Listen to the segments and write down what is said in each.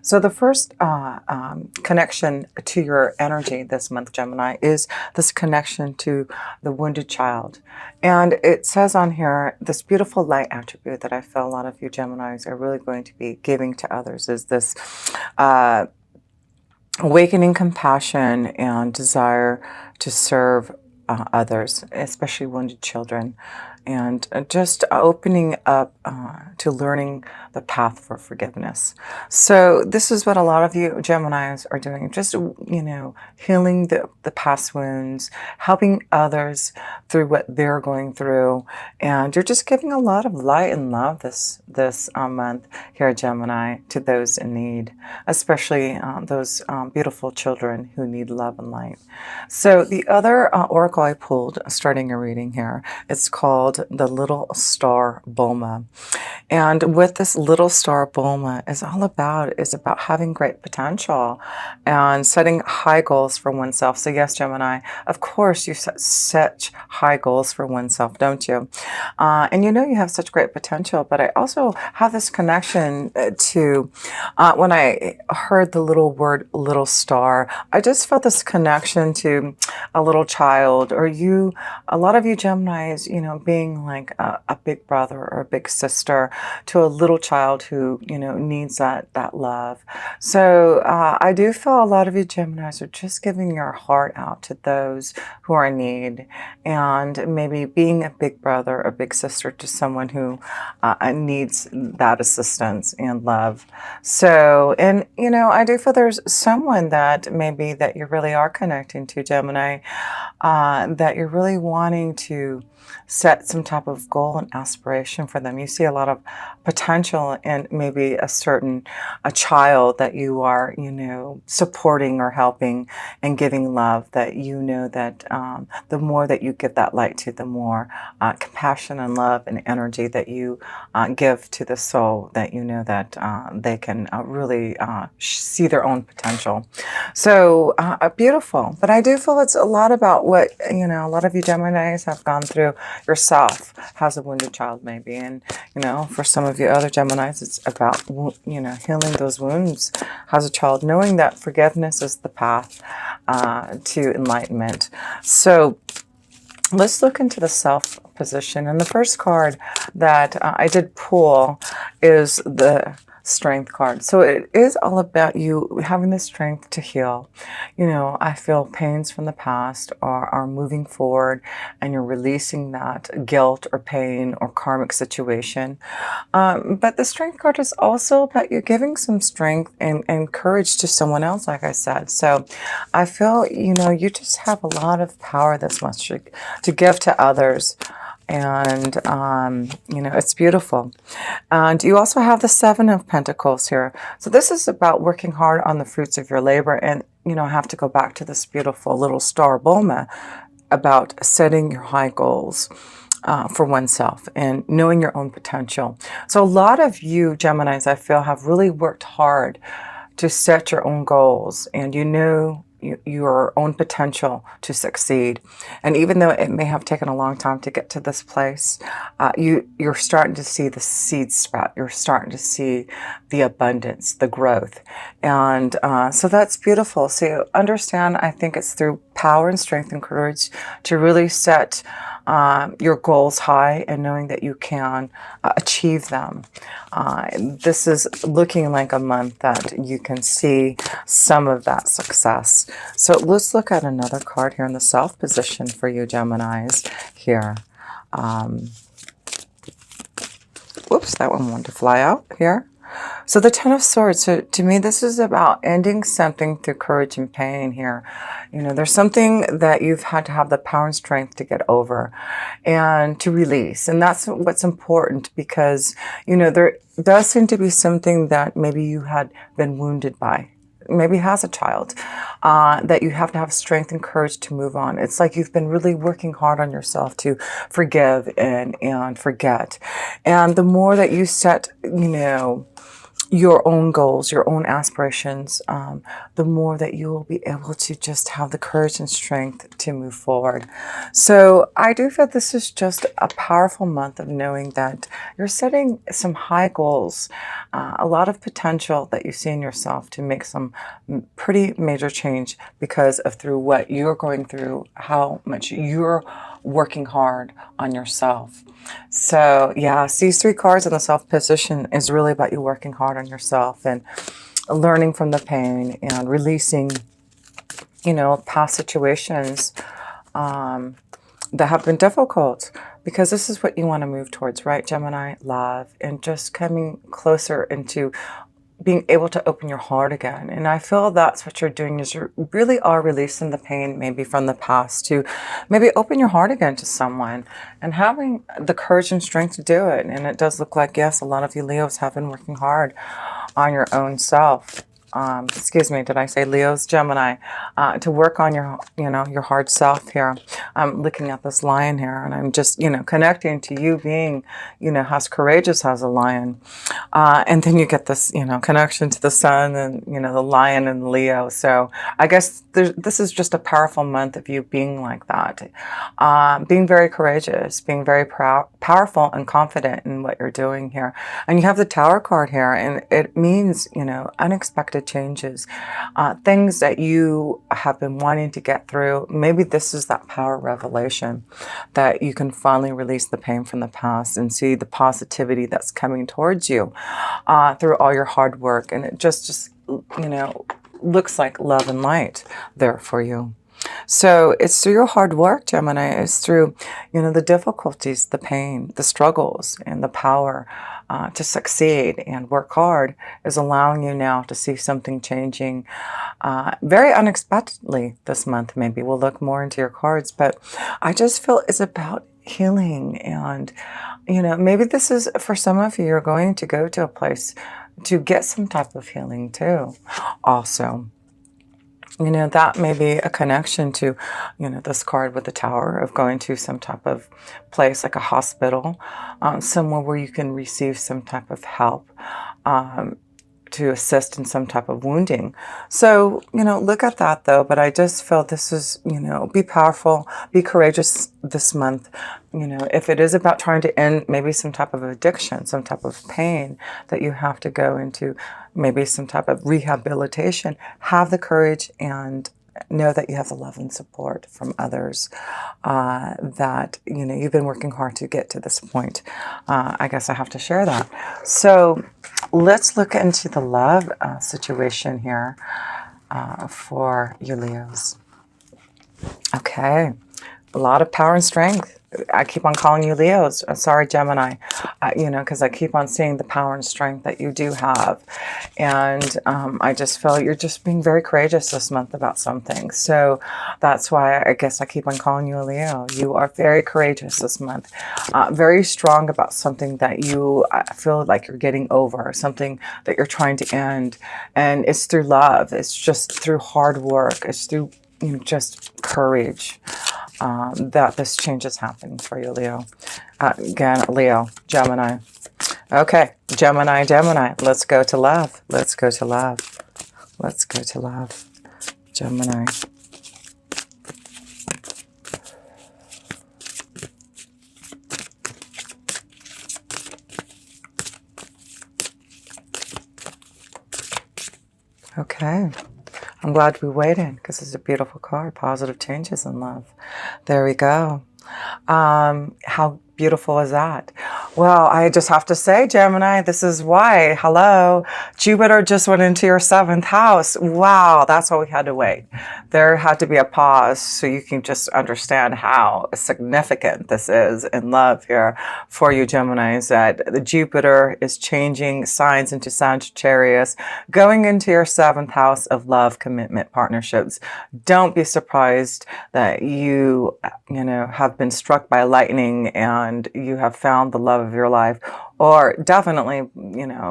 So the first connection to your energy this month, Gemini, is this connection to the wounded child. And it says on here, this beautiful light attribute that I feel a lot of you Geminis are really going to be giving to others is this uh, awakening compassion and desire to serve others, especially wounded children, and just opening up to learning the path for forgiveness. So this is what a lot of you Geminis are doing, just, healing the past wounds, helping others through what they're going through, and you're just giving a lot of light and love this month here, Gemini, to those in need, especially those beautiful children who need love and light. So the other oracle I pulled, starting a reading here, it's called the Little Star Bulma. And what this Little Star Bulma is about having great potential and setting high goals for oneself. So yes, Gemini, of course you set such high goals for oneself, don't you? And you have such great potential, but I also have this connection to when I heard the little word little star, I just felt this connection to a little child, or a lot of you Geminis, being like a big brother or a big sister to a little child who, needs that love. So I do feel a lot of you Geminis are just giving your heart out to those who are in need, and maybe being a big brother or big sister to someone who needs that assistance and love. So, and I do feel there's someone that maybe that you really are connecting to, Gemini, that you're really wanting to set some type of goal and aspiration for them. You see a lot of potential in maybe a child that you are, supporting or helping and giving love, that that the more that you give that light to, the more compassion and love and energy that you give to the soul, that that they can really see their own potential. So beautiful. But I do feel it's a lot about what, a lot of you Geminis have gone through yourself as a wounded child, maybe. And, for some of you other Geminis, it's about, healing those wounds as a child, knowing that forgiveness is the path to enlightenment. So let's look into the self position. And the first card that I did pull is the Strength card. So it is all about you having the strength to heal. I feel pains from the past are moving forward, and you're releasing that guilt or pain or karmic situation. But the Strength card is also about you giving some strength and courage to someone else, like I said. So I feel, you just have a lot of power this month to give to others. And, it's beautiful. And you also have the Seven of Pentacles here. So this is about working hard on the fruits of your labor. And, I have to go back to this beautiful little star Bulma about setting your high goals for oneself and knowing your own potential. So a lot of you Geminis, I feel, have really worked hard to set your own goals, and your own potential to succeed. And even though it may have taken a long time to get to this place, you're starting to see the seeds sprout. You're starting to see the abundance, the growth. And so that's beautiful. So you understand, I think it's through power and strength and courage to really set your goals high and knowing that you can achieve them. This is looking like a month that you can see some of that success. So let's look at another card here in the self position for you Geminis here. Whoops, that one wanted to fly out here. So the Ten of Swords, so to me, this is about ending something through courage and pain here. There's something that you've had to have the power and strength to get over and to release. And that's what's important, because, there does seem to be something that maybe you had been wounded by, maybe as a child, that you have to have strength and courage to move on. It's like you've been really working hard on yourself to forgive and forget. And the more that you set, your own goals, your own aspirations, the more that you will be able to just have the courage and strength to move forward. So I do feel this is just a powerful month of knowing that you're setting some high goals, a lot of potential that you see in yourself to make some pretty major change because of through what you're going through, how much you're working hard on yourself. So yes, these three cards in the self position is really about you working hard on yourself and learning from the pain and releasing, past situations that have been difficult, because this is what you want to move towards, right, Gemini? Love, and just coming closer into being able to open your heart again. And I feel that's what you're doing, is you really are releasing the pain maybe from the past to maybe open your heart again to someone and having the courage and strength to do it. And it does look like, yes, a lot of you Leos have been working hard on your own self. Excuse me, did I say Leos? Gemini, to work on your, your hard self here. I'm looking at this lion here, and I'm just, connecting to you being, as courageous as a lion. And then you get this, connection to the sun and, the lion and Leo. So I guess this is just a powerful month of you being like that. Being very courageous, being very powerful and confident in what you're doing here. And you have the Tower card here, and it means, unexpected changes, things that you have been wanting to get through. Maybe this is that power revelation that you can finally release the pain from the past and see the positivity that's coming towards you through all your hard work. And it just looks like love and light there for you. So it's through your hard work, Gemini. It's through, the difficulties, the pain, the struggles, and the power to succeed and work hard is allowing you now to see something changing very unexpectedly this month. Maybe we'll look more into your cards, but I just feel it's about healing. And, maybe this is for some of you, you're going to go to a place to get some type of healing too. Also, that may be a connection to, this card with the Tower, of going to some type of place like a hospital, somewhere where you can receive some type of help to assist in some type of wounding. So, look at that though. But I just feel this is, be powerful, be courageous this month. If it is about trying to end maybe some type of addiction, some type of pain that you have to go into, maybe some type of rehabilitation, have the courage and know that you have the love and support from others, that, you've been working hard to get to this point. I guess I have to share that. So let's look into the love situation here for you Leos. Okay. A lot of power and strength. I keep on calling you Leos. Sorry, Gemini, because I keep on seeing the power and strength that you do have. And I just feel you're just being very courageous this month about something. So that's why I guess I keep on calling you a Leo. You are very courageous this month. Very strong about something that you feel like you're getting over, something that you're trying to end. And it's through love. It's just through hard work. It's through just courage. That this change is happening for you, Leo. Again, Leo, Gemini. Okay, Gemini, let's go to love. Let's go to love. Let's go to love. Gemini. Okay. I'm glad we waited, because it's a beautiful card. Positive changes in love. There we go. How beautiful is that? Well, I just have to say, Gemini, this is why. Hello. Jupiter just went into your 7th house. Wow, that's why we had to wait. There had to be a pause so you can just understand how significant this is in love here for you, Geminis, that the Jupiter is changing signs into Sagittarius, going into your 7th house of love, commitment, partnerships. Don't be surprised that you have been struck by lightning and you have found the love of your life. Or definitely,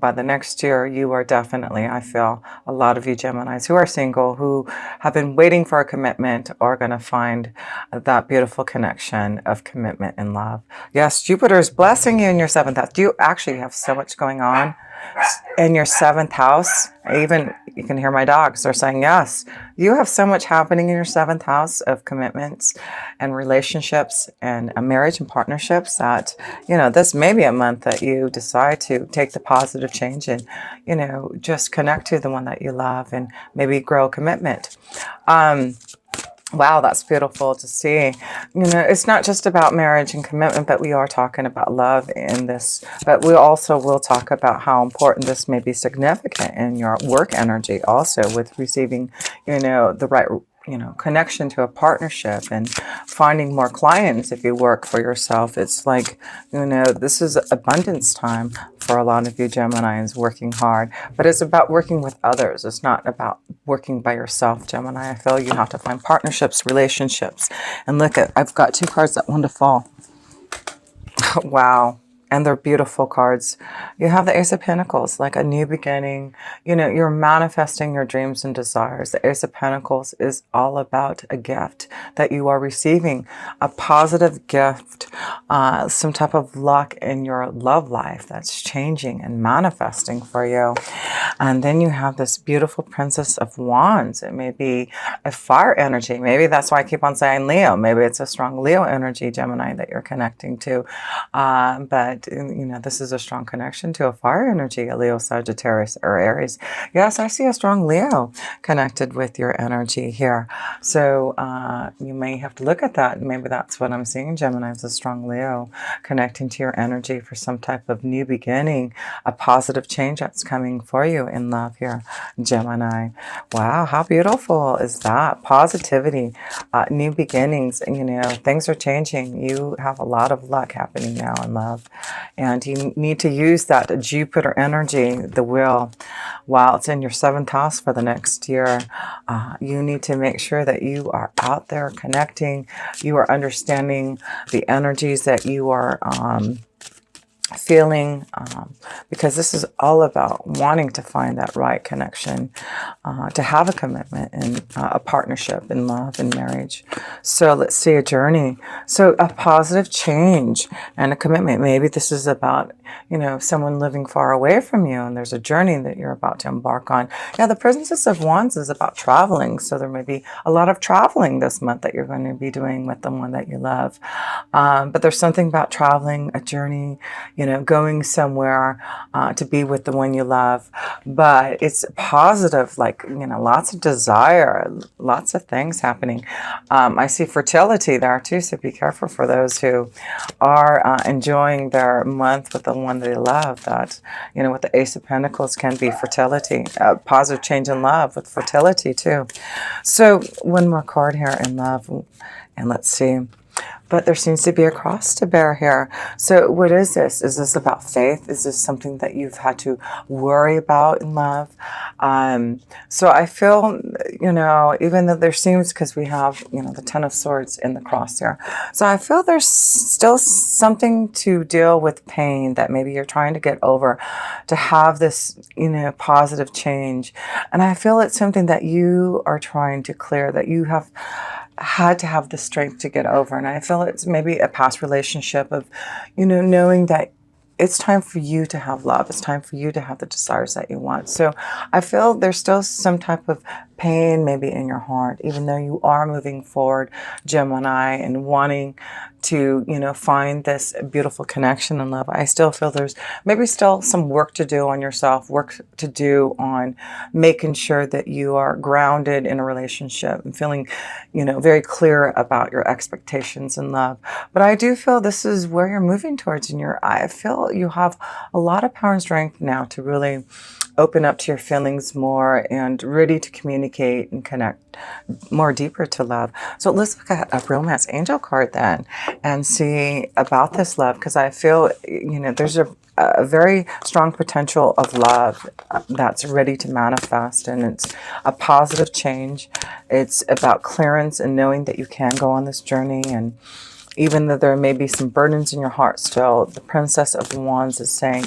by the next year, you are definitely, I feel, a lot of you Geminis who are single, who have been waiting for a commitment, are going to find that beautiful connection of commitment and love. Yes, Jupiter is blessing you in your 7th house. You actually have so much going on in your 7th house. Even you can hear my dogs, they're saying yes. You have so much happening in your 7th house of commitments and relationships and a marriage and partnerships that, this may be a month that you decide to take the positive change and, just connect to the one that you love and maybe grow a commitment. Wow, that's beautiful to see. It's not just about marriage and commitment, but we are talking about love in this. But we also will talk about how important this may be significant in your work energy also with receiving, the right, connection to a partnership and finding more clients if you work for yourself. It's like, this is abundance time for a lot of you Geminis working hard, but it's about working with others. It's not about working by yourself, Gemini. I feel you have to find partnerships, relationships. And look I've got 2 cards that want to fall. Wow. And they're beautiful cards. You have the Ace of Pentacles, like a new beginning. You're manifesting your dreams and desires. The Ace of Pentacles is all about a gift that you are receiving, a positive gift, some type of luck in your love life that's changing and manifesting for you. And then you have this beautiful Princess of Wands. It may be a fire energy. Maybe that's why I keep on saying Leo. Maybe it's a strong Leo energy, Gemini, that you're connecting to. But this is a strong connection to a fire energy, a Leo, Sagittarius, or Aries. Yes, I see a strong Leo connected with your energy here. So you may have to look at that. Maybe that's what I'm seeing, Gemini, is a strong Leo connecting to your energy for some type of new beginning, a positive change that's coming for you in love here, Gemini. Wow, how beautiful is that? Positivity, new beginnings, things are changing. You have a lot of luck happening now in love. And you need to use that Jupiter energy, the wheel, while it's in your 7th house for the next year. You need to make sure that you are out there connecting. You are understanding the energies that you are feeling, because this is all about wanting to find that right connection, to have a commitment and a partnership in love and marriage. So let's see, a journey. So a positive change and a commitment. Maybe this is about, someone living far away from you and there's a journey that you're about to embark on. Yeah, the Princess of Wands is about traveling. So there may be a lot of traveling this month that you're going to be doing with the one that you love. But there's something about traveling, a journey, going somewhere to be with the one you love. But it's positive, like, lots of desire, lots of things happening. I see fertility there too, so be careful for those who are enjoying their month with the one they love. That, with the Ace of Pentacles can be fertility, positive change in love with fertility too. So one more card here in love, and let's see. But there seems to be a cross to bear here. So what is this? Is this about faith? Is this something that you've had to worry about in love? So I feel, even though there seems, because we have, the Ten of Swords in the cross here. So I feel there's still something to deal with pain that maybe you're trying to get over, to have this, positive change. And I feel it's something that you are trying to clear, that you have had to have the strength to get over. And I feel it's maybe a past relationship of, knowing that it's time for you to have love. It's time for you to have the desires that you want. So I feel there's still some type of pain maybe in your heart, even though you are moving forward, Gemini, and wanting to, find this beautiful connection and love. I still feel there's maybe still some work to do on yourself, work to do on making sure that you are grounded in a relationship and feeling, very clear about your expectations in love. But I do feel this is where you're moving towards, and I feel you have a lot of power and strength now to really open up to your feelings more and ready to communicate and connect more deeper to love. So let's look at a romance angel card then and see about this love, because I feel, there's a very strong potential of love that's ready to manifest, and it's a positive change. It's about clearance and knowing that you can go on this journey. And even though there may be some burdens in your heart still, the Princess of Wands is saying,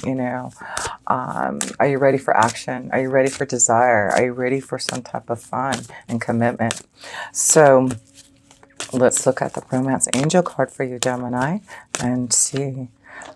are you ready for action? Are you ready for desire? Are you ready for some type of fun and commitment? So let's look at the romance angel card for you, Gemini, and see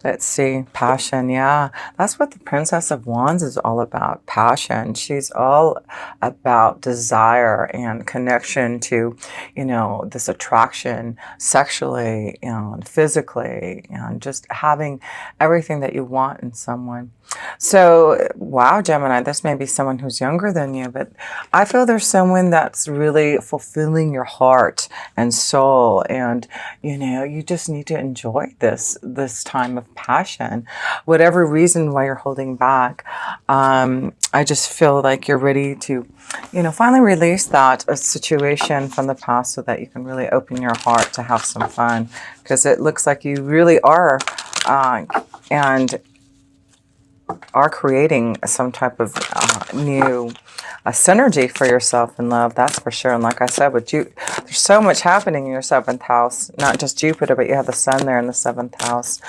Let's see, passion. Yeah, that's what the Princess of Wands is all about, passion. She's all about desire and connection to, this attraction sexually and physically, and just having everything that you want in someone. So, wow, Gemini, this may be someone who's younger than you, but I feel there's someone that's really fulfilling your heart and soul, and you just need to enjoy this time of passion, whatever reason why you're holding back. I just feel like you're ready to, finally release that situation from the past so that you can really open your heart to have some fun, because it looks like you really are, and are creating some type of new synergy for yourself in love, that's for sure. And like I said, with you, there's so much happening in your 7th house, not just Jupiter, but you have the sun there in the 7th house.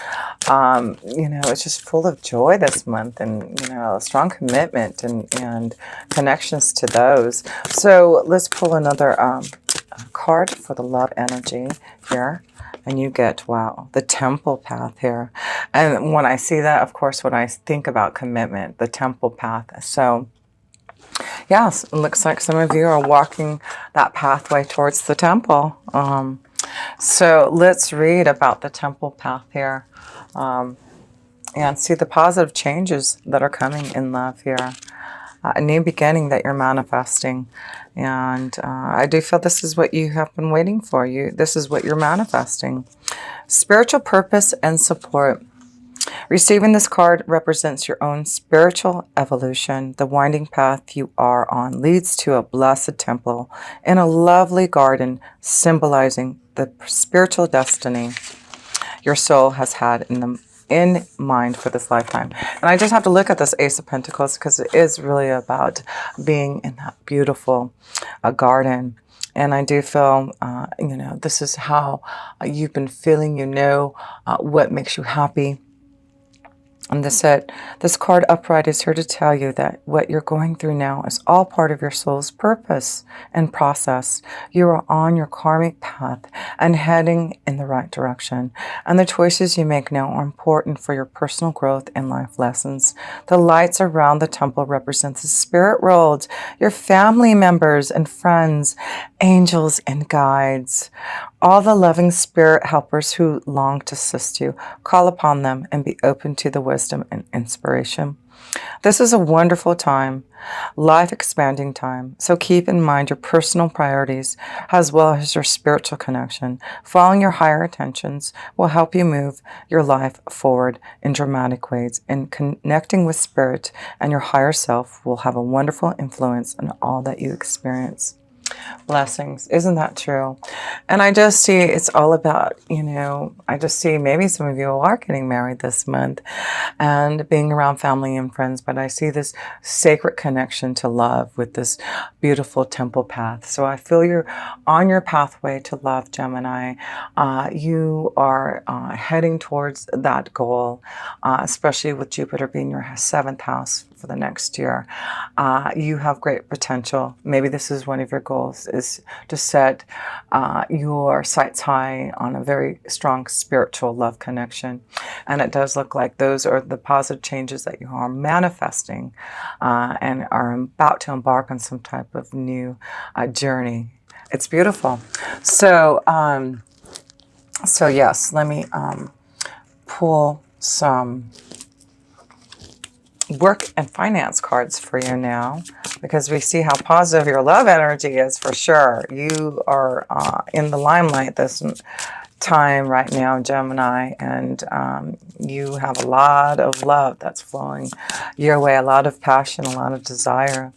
It's just full of joy this month, and, a strong commitment and connections to those. So let's pull another card for the love energy here. And you get, wow, the temple path here. And when I see that, of course, when I think about commitment, the temple path. So, yes, it looks like some of you are walking that pathway towards the temple. So let's read about the temple path here, and see the positive changes that are coming in love here. A new beginning that you're manifesting. And I do feel this is what you have been waiting for. This is what you're manifesting. Spiritual purpose and support. Receiving this card represents your own spiritual evolution. The winding path you are on leads to a blessed temple in a lovely garden, symbolizing the spiritual destiny your soul has had in mind for this lifetime. And I just have to look at this Ace of Pentacles, because it is really about being in that beautiful garden. And I do feel, this is how you've been feeling, what makes you happy. And this card upright is here to tell you that what you're going through now is all part of your soul's purpose and process. You are on your karmic path and heading in the right direction. And the choices you make now are important for your personal growth and life lessons. The lights around the temple represent the spirit world, your family members and friends, angels and guides. All the loving spirit helpers who long to assist you, call upon them and be open to the wisdom and inspiration. This is a wonderful time, life-expanding time. So keep in mind your personal priorities as well as your spiritual connection. Following your higher intentions will help you move your life forward in dramatic ways. And connecting with spirit and your higher self will have a wonderful influence on all that you experience. Blessings. Isn't that true? And I just see it's all about, I just see maybe some of you are getting married this month and being around family and friends, but I see this sacred connection to love with this beautiful temple path. So I feel you're on your pathway to love, Gemini. You are heading towards that goal, especially with Jupiter being your 7th house for the next year. You have great potential. Maybe this is one of your goals, is to set your sights high on a very strong spiritual love connection. And it does look like those are the positive changes that you are manifesting and are about to embark on some type of new journey. It's beautiful. So, yes, let me pull some work and finance cards for you now, because we see how positive your love energy is for sure. You are in the limelight this time right now, Gemini, and you have a lot of love that's flowing your way, a lot of passion, a lot of desire.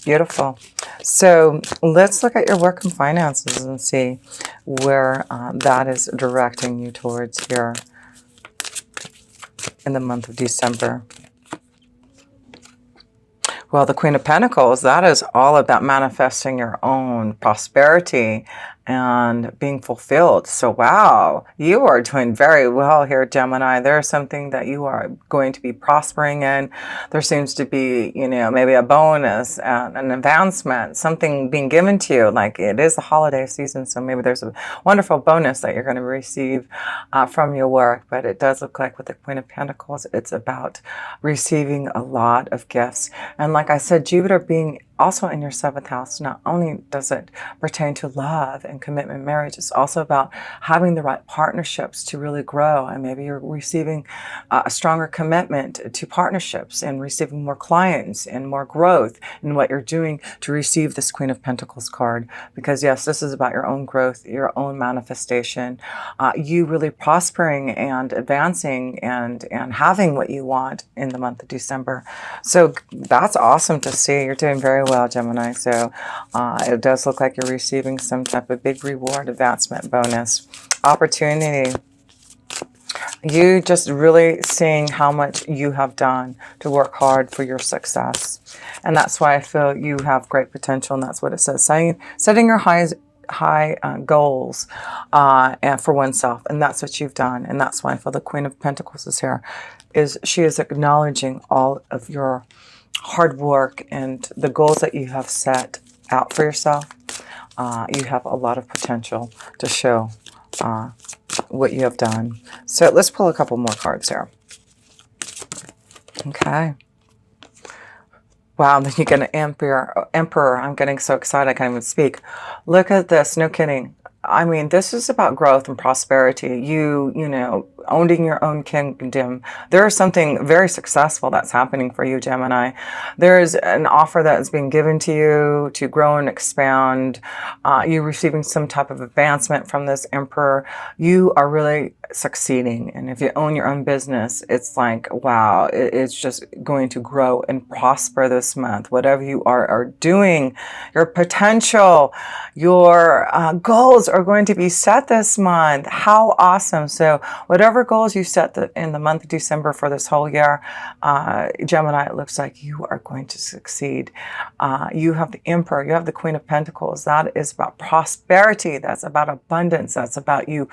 Beautiful. So let's look at your work and finances and see where that is directing you towards here in the month of December. Well, the Queen of Pentacles, that is all about manifesting your own prosperity and being fulfilled. So wow, you are doing very well here, Gemini. There's something that you are going to be prospering in. There seems to be, maybe a bonus, an advancement, something being given to you. Like, it is the holiday season, so maybe there's a wonderful bonus that you're going to receive from your work. But it does look like with the Queen of Pentacles, it's about receiving a lot of gifts. And like I said, Jupiter being also in your 7th house, not only does it pertain to love and commitment, marriage, it's also about having the right partnerships to really grow. And maybe you're receiving a stronger commitment to partnerships and receiving more clients and more growth in what you're doing to receive this Queen of Pentacles card. Because yes, this is about your own growth, your own manifestation, you really prospering and advancing and having what you want in the month of December. So that's awesome to see. You're doing very well, Gemini. So it does look like you're receiving some type of big reward, advancement, bonus, opportunity. You just really seeing how much you have done to work hard for your success. And that's why I feel you have great potential. And that's what it says. Setting your high goals and for oneself. And that's what you've done. And that's why I feel the Queen of Pentacles is here. She is acknowledging all of your hard work and the goals that you have set out for yourself. You have a lot of potential to show what you have done. So let's pull a couple more cards here. Okay. Wow, then you get an Emperor. I'm getting so excited I can't even speak. Look at this. No kidding. I mean, this is about growth and prosperity. You know, owning your own kingdom. There is something very successful that's happening for you, Gemini. There is an offer that is being given to you to grow and expand. You're receiving some type of advancement from this Emperor. You are really succeeding. And if you own your own business, it's like, wow, it's just going to grow and prosper this month. Whatever you are doing, your potential, your goals are going to be set this month. How awesome. So whatever goals you set in the month of December for this whole year, Gemini, it looks like you are going to succeed. You have the Emperor, you have the Queen of Pentacles. That is about prosperity. That's about abundance. That's about you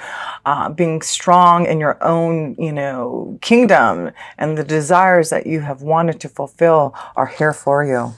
being strong in your own, kingdom, and the desires that you have wanted to fulfill are here for you.